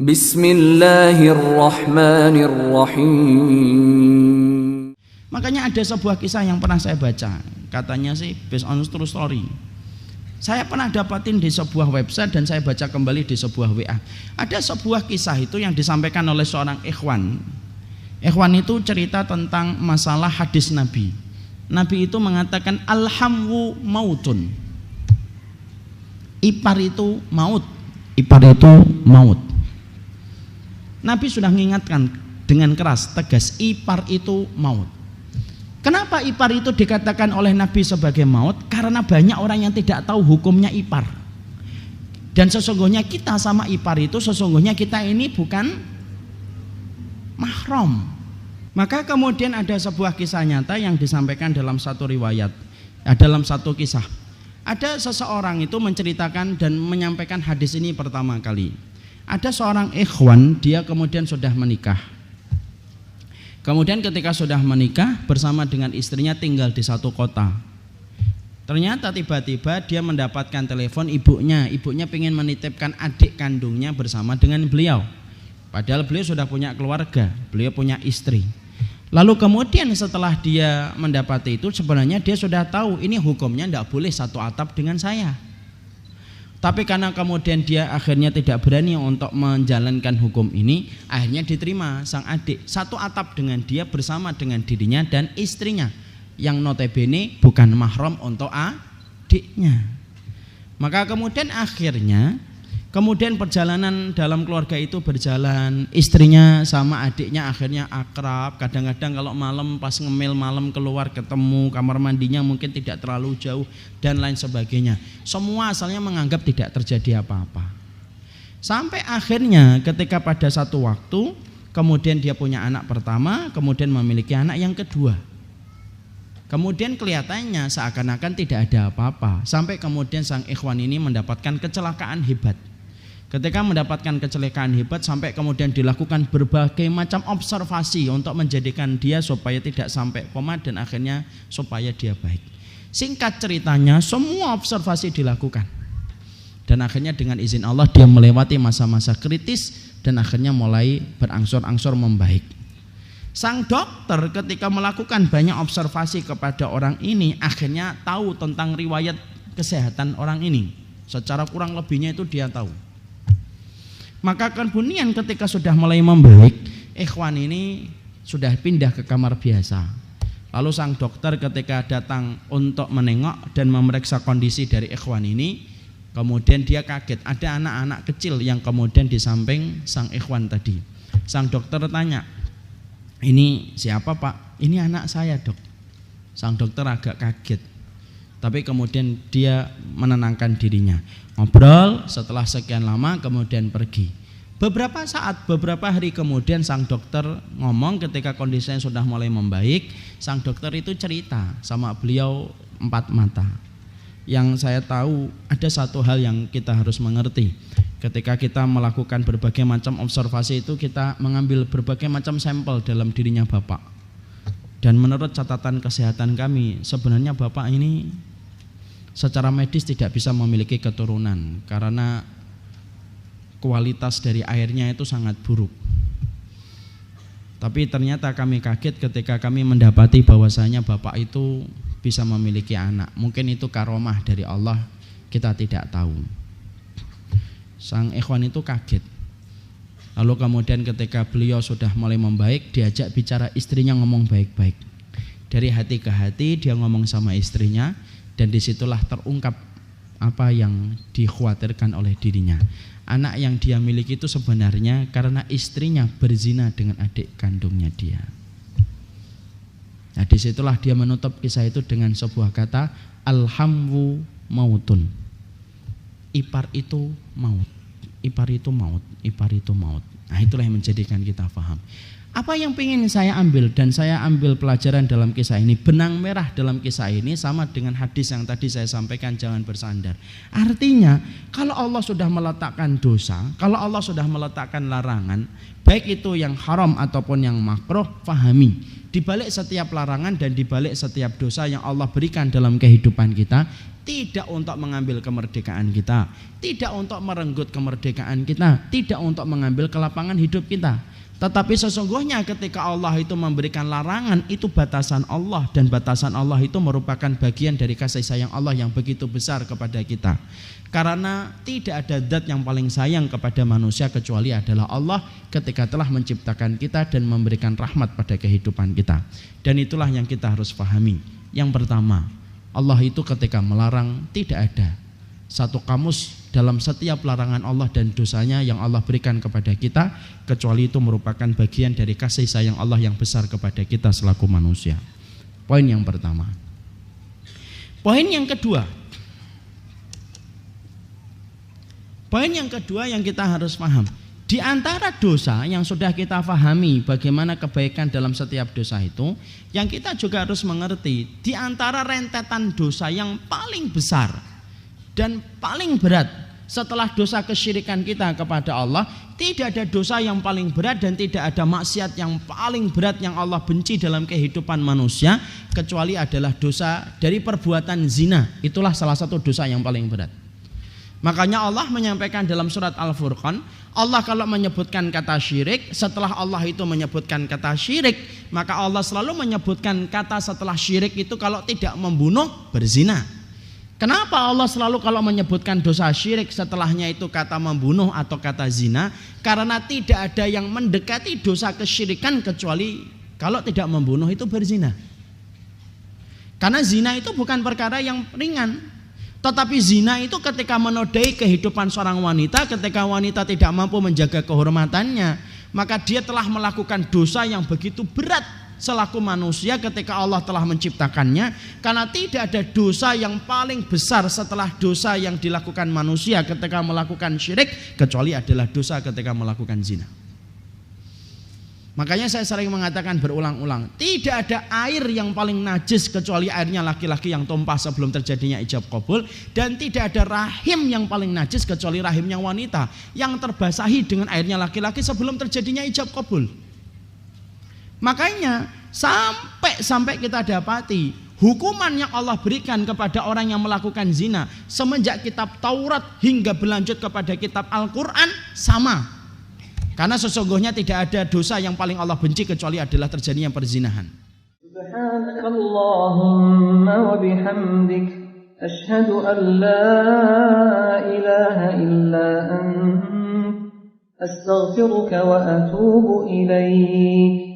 Bismillahirrahmanirrahim. Makanya ada sebuah kisah yang pernah saya baca, katanya sih based on true story. Saya pernah dapatin di sebuah website dan saya baca kembali di sebuah WA. Ada sebuah kisah itu yang disampaikan oleh seorang ikhwan. Ikhwan itu cerita tentang masalah hadis Nabi. Nabi itu mengatakan alhamwu mautun. Ipar itu maut. Ipar itu maut. Nabi sudah mengingatkan dengan keras, tegas, ipar itu maut. Kenapa ipar itu dikatakan oleh Nabi sebagai maut? Karena banyak orang yang tidak tahu hukumnya ipar. Dan sesungguhnya kita sama ipar itu, sesungguhnya kita ini bukan mahram. Maka kemudian ada sebuah kisah nyata yang disampaikan dalam satu riwayat, dalam satu kisah. Ada seseorang itu menceritakan dan menyampaikan hadis ini pertama kali. Ada seorang ikhwan, dia kemudian sudah menikah. Kemudian ketika sudah menikah bersama dengan istrinya tinggal di satu kota. Ternyata tiba-tiba dia mendapatkan telepon ibunya. Ibunya ingin menitipkan adik kandungnya bersama dengan beliau. Padahal beliau sudah punya keluarga, beliau punya istri. Lalu kemudian setelah dia mendapati itu, sebenarnya dia sudah tahu ini hukumnya tidak boleh satu atap dengan saya. Tapi karena kemudian dia akhirnya tidak berani untuk menjalankan hukum ini, akhirnya diterima sang adik satu atap dengan dia bersama dengan dirinya dan istrinya yang notabene bukan mahram untuk adiknya. Maka kemudian akhirnya perjalanan dalam keluarga itu berjalan, istrinya sama adiknya akhirnya akrab. Kadang-kadang kalau malam pas ngemil malam keluar ketemu, kamar mandinya mungkin tidak terlalu jauh dan lain sebagainya. Semua asalnya menganggap tidak terjadi apa-apa. Sampai akhirnya ketika pada satu waktu kemudian dia punya anak pertama, kemudian memiliki anak yang kedua. Kemudian kelihatannya seakan-akan tidak ada apa-apa. Sampai kemudian sang ikhwan ini mendapatkan kecelakaan hebat. Ketika mendapatkan kecelakaan hebat sampai kemudian dilakukan berbagai macam observasi untuk menjadikan dia supaya tidak sampai koma dan akhirnya supaya dia baik. Singkat ceritanya semua observasi dilakukan. Dan akhirnya dengan izin Allah dia melewati masa-masa kritis dan akhirnya mulai berangsur-angsur membaik. Sang dokter ketika melakukan banyak observasi kepada orang ini akhirnya tahu tentang riwayat kesehatan orang ini. Secara kurang lebihnya itu dia tahu. Maka kemudian ketika sudah mulai membaik, ikhwan ini sudah pindah ke kamar biasa. Lalu sang dokter ketika datang untuk menengok dan memeriksa kondisi dari ikhwan ini, kemudian dia kaget ada anak-anak kecil yang kemudian di samping sang ikhwan tadi. Sang dokter tanya, ini siapa pak? Ini anak saya dok. Sang dokter agak kaget, tapi kemudian dia menenangkan dirinya. Ngobrol setelah sekian lama kemudian pergi. Beberapa hari kemudian sang dokter ngomong ketika kondisinya sudah mulai membaik. Sang dokter itu cerita sama beliau empat mata. Yang saya tahu ada satu hal yang kita harus mengerti. Ketika kita melakukan berbagai macam observasi itu kita mengambil berbagai macam sampel dalam dirinya bapak. Dan menurut catatan kesehatan kami sebenarnya bapak ini secara medis tidak bisa memiliki keturunan karena kualitas dari airnya itu sangat buruk. Tapi ternyata kami kaget ketika kami mendapati bahwasanya bapak itu bisa memiliki anak. Mungkin itu karomah dari Allah, kita tidak tahu. Sang ikhwan itu kaget. Lalu kemudian ketika beliau sudah mulai membaik, diajak bicara istrinya ngomong baik-baik. Dari hati ke hati dia ngomong sama istrinya. Dan disitulah terungkap apa yang dikhawatirkan oleh dirinya. Anak yang dia miliki itu sebenarnya karena istrinya berzina dengan adik kandungnya dia. Nah disitulah dia menutup kisah itu dengan sebuah kata alhamwu mautun. Ipar itu maut. Ipar itu maut. Ipar itu maut. Nah itulah yang menjadikan kita paham. Apa yang ingin saya ambil dan saya ambil pelajaran dalam kisah ini, benang merah dalam kisah ini sama dengan hadis yang tadi saya sampaikan, jangan bersandar. Artinya kalau Allah sudah meletakkan dosa, kalau Allah sudah meletakkan larangan, baik itu yang haram ataupun yang makruh, fahami. Di balik setiap larangan dan di balik setiap dosa yang Allah berikan dalam kehidupan kita, tidak untuk mengambil kemerdekaan kita, tidak untuk merenggut kemerdekaan kita, tidak untuk mengambil kelapangan hidup kita. Tetapi sesungguhnya ketika Allah itu memberikan larangan, itu batasan Allah, dan batasan Allah itu merupakan bagian dari kasih sayang Allah yang begitu besar kepada kita. Karena tidak ada zat yang paling sayang kepada manusia kecuali adalah Allah ketika telah menciptakan kita dan memberikan rahmat pada kehidupan kita. Dan itulah yang kita harus pahami. Yang pertama, Allah itu ketika melarang tidak ada satu kamus dalam setiap larangan Allah dan dosanya yang Allah berikan kepada kita kecuali itu merupakan bagian dari kasih sayang Allah yang besar kepada kita selaku manusia. Poin yang pertama. Poin yang kedua. Poin yang kedua yang kita harus paham. Di antara dosa yang sudah kita pahami bagaimana kebaikan dalam setiap dosa itu, yang kita juga harus mengerti di antara rentetan dosa yang paling besar dan paling berat setelah dosa kesyirikan kita kepada Allah, tidak ada dosa yang paling berat dan tidak ada maksiat yang paling berat yang Allah benci dalam kehidupan manusia kecuali adalah dosa dari perbuatan zina. Itulah salah satu dosa yang paling berat. Makanya Allah menyampaikan dalam surat Al-Furqan, Allah kalau menyebutkan kata syirik, setelah Allah itu menyebutkan kata syirik, maka Allah selalu menyebutkan kata setelah syirik itu kalau tidak membunuh, berzina. Kenapa Allah selalu kalau menyebutkan dosa syirik setelahnya itu kata membunuh atau kata zina? Karena tidak ada yang mendekati dosa kesyirikan kecuali kalau tidak membunuh itu berzina. Karena zina itu bukan perkara yang ringan. Tetapi zina itu ketika menodai kehidupan seorang wanita, ketika wanita tidak mampu menjaga kehormatannya, maka dia telah melakukan dosa yang begitu berat selaku manusia ketika Allah telah menciptakannya. Karena tidak ada dosa yang paling besar setelah dosa yang dilakukan manusia ketika melakukan syirik kecuali adalah dosa ketika melakukan zina. Makanya saya sering mengatakan berulang-ulang, tidak ada air yang paling najis kecuali airnya laki-laki yang tumpah sebelum terjadinya ijab qabul, dan tidak ada rahim yang paling najis kecuali rahimnya wanita yang terbasahi dengan airnya laki-laki sebelum terjadinya ijab qabul. Makanya sampai kita dapati hukuman yang Allah berikan kepada orang yang melakukan zina semenjak kitab Taurat hingga berlanjut kepada kitab Al-Quran sama. Karena sesungguhnya tidak ada dosa yang paling Allah benci kecuali adalah terjadinya perzinahan. Subhanakallahumma wa bihamdik asyhadu an la ilaha illa ant astaghfiruka wa atubu ilaik.